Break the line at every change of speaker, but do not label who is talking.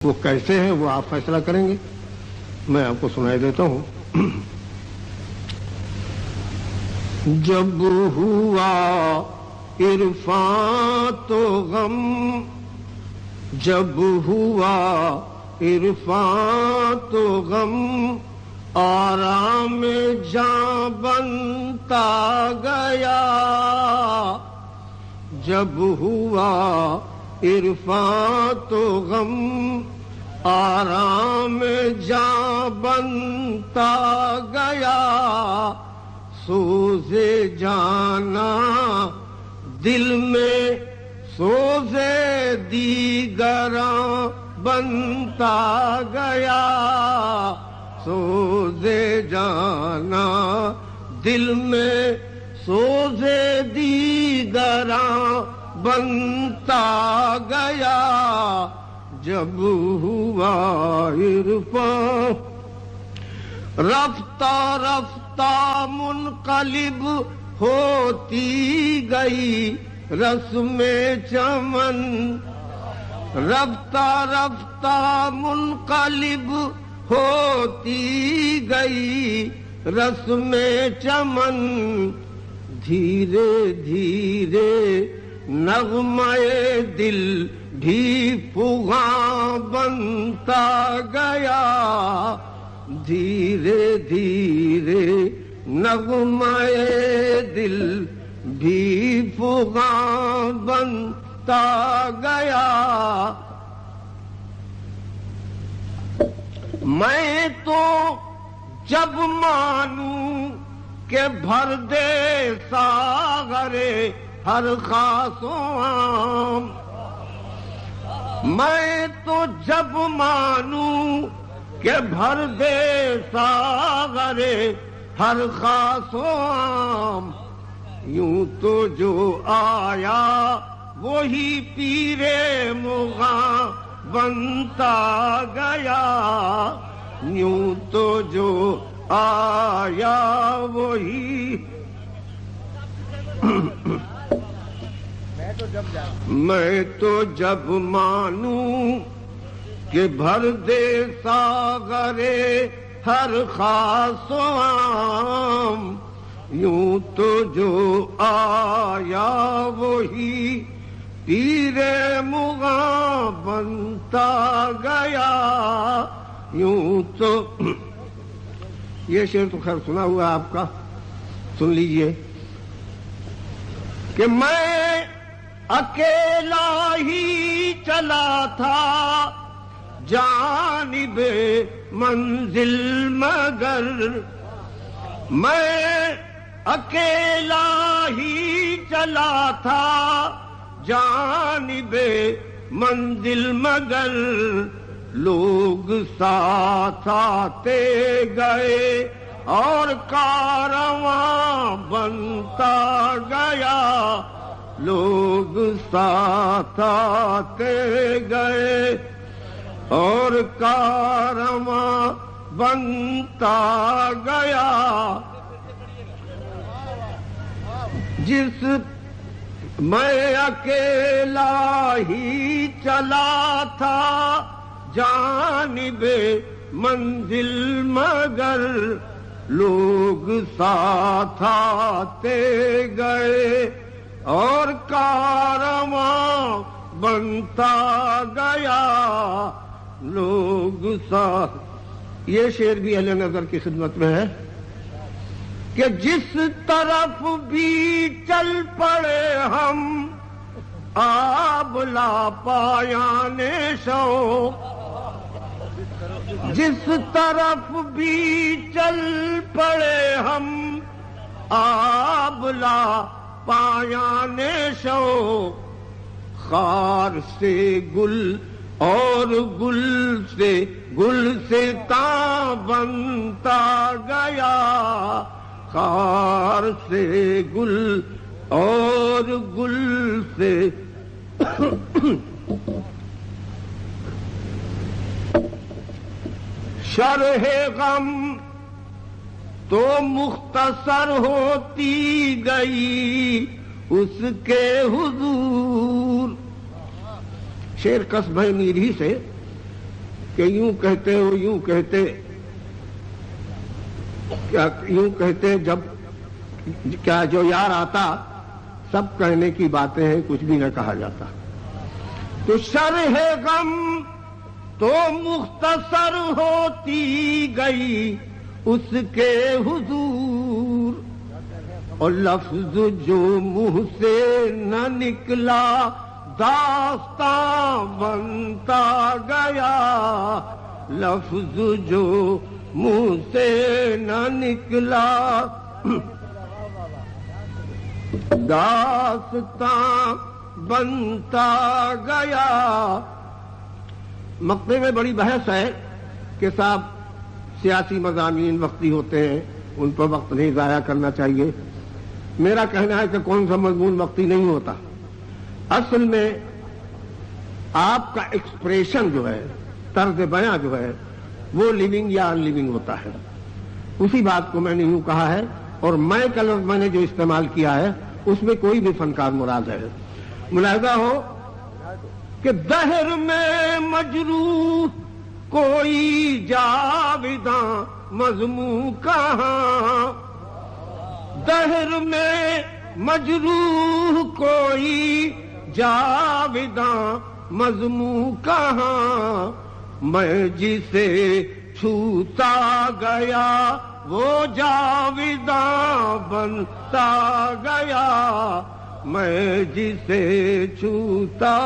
وہ کیسے ہیں وہ آپ فیصلہ کریں گے، میں آپ کو سنائی دیتا ہوں۔ جب ہوا عرفان تو غم، جب ہوا عرفان تو غم، آرام جاں بنتا گیا۔ جب ہوا عرفان تو غم، آرام جاں بنتا گیا۔ سوزے جانا دل میں سوزے دیگراں بنتا گیا۔ سوزے جانا دل میں سوزے دیگراں بنتا گیا۔ جب ہوا عرفان، رفتہ رفتہ منقلب ہوتی گئی رسم چمن، رفتہ رفتہ منقلب ہوتی گئی رسم چمن۔ دھیرے دھیرے نغمہ دل بھی فغاں بنتا گیا۔ دھیرے دھیرے نغمہ دل بھی فغاں بنتا گیا۔ میں تو جب مانوں کہ بھر دے ساغرے ہر خاص و عام، میں تو جب مانوں کہ بھر دے ساغرے ہر خاص و عام، یوں تو جو آیا وہی پیر مغاں بنتا گیا۔ یوں تو جو آیا وہی میں تو جب مانوں کہ بھر دے ساغرے ہر خاص و عام، یوں تو جو آیا وہی پیر مغاں بنتا گیا۔ یوں تو یہ شعر تو خیر سنا ہوا آپ کا، سن لیجئے کہ میں اکیلا ہی چلا تھا جانب منزل، مگر میں اکیلا ہی چلا تھا جانب منزل، مگر لوگ ساتھ آتے گئے اور کارواں بنتا گیا۔ لوگ ساتھ آتے گئے اور کارواں بنتا گیا۔ جس میں اکیلا ہی چلا تھا جانب منزل، مگر لوگ ساتھ آتے گئے اور کارواں بنتا گیا۔ لوگ ساتھ، یہ شعر بھی اہل نظر کی خدمت میں ہے کہ جس طرف بھی چل پڑے ہم آبلا پایان شوق، جس طرف بھی چل پڑے ہم آبلا پایان شوق، خار سے گل اور گل سے تاں بنتا گیا۔ خار سے گل اور گل سے شرح غم تو مختصر ہوتی گئی اس کے حضور۔ شعر قصبہ میری سے کہ یوں کہتے ہو یوں کہتے کیا یوں کہتے جب کیا جو یار آتا سب کہنے کی باتیں ہیں کچھ بھی نہ کہا جاتا. تو شرح غم تو مختصر ہوتی گئی اس کے حضور اور لفظ جو منہ سے نہ نکلا داستان بنتا گیا. لفظ جو منہ سے نہ نکلا داستان بنتا گیا. مقطع میں بڑی بحث ہے کہ صاحب سیاسی مضامین وقتی ہوتے ہیں ان پر وقت نہیں ضائع کرنا چاہیے. میرا کہنا ہے کہ کون سا مضمون وقتی نہیں ہوتا. اصل میں آپ کا ایکسپریشن جو ہے طرز بیاں جو ہے وہ لیونگ یا ان لیونگ ہوتا ہے. اسی بات کو میں نے یوں کہا ہے اور میں کا لفظ میں نے جو استعمال کیا ہے اس میں کوئی بھی فنکار مراد ہے. ملاحظہ ہو کہ دہر میں مجروح کوئی جاویداں مضمون کہاں. دہر میں مجروح کوئی جاویداں مضمون کہاں. میں جسے چھوتا گیا وہ جاویداں بنتا گیا. میں جسے چھوتا